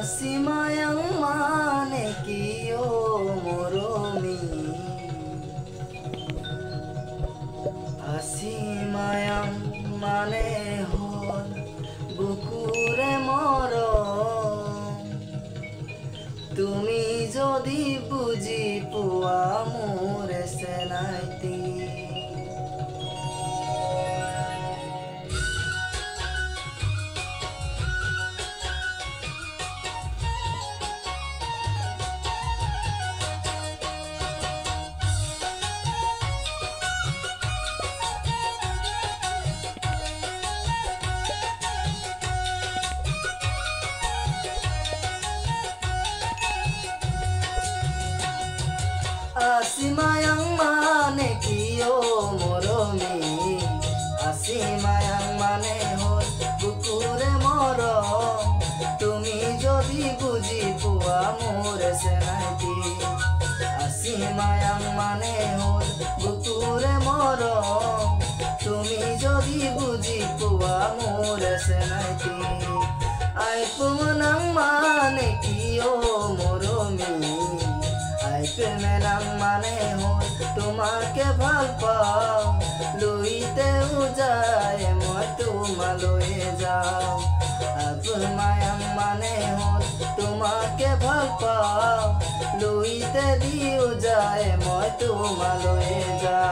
Asimayang mane kiyo moromi Asimayang mane hol bukure mৰম তুমি যদি বুঝি পোৱা মোৰ চেনাইতি Asimayang mane kiyo moromi Asimayang mane hol bukure mৰম তুমি যদি বুঝি পোৱা মোৰ চেনাইতি Asimayang mane hol bukure mৰম তুমি যদি বুঝি পোৱা মোৰ চেনাইতি আইপুমনাং mane kiyo moromi প্রেমেনাং মানে হল তোমাকে ভাল পাও লইতেও যায় মই তোমালৈ যাও আত্মায়াং মানে হল তোমাকে ভাল পাও লইতে দিও যায় মই তোমালৈ যাও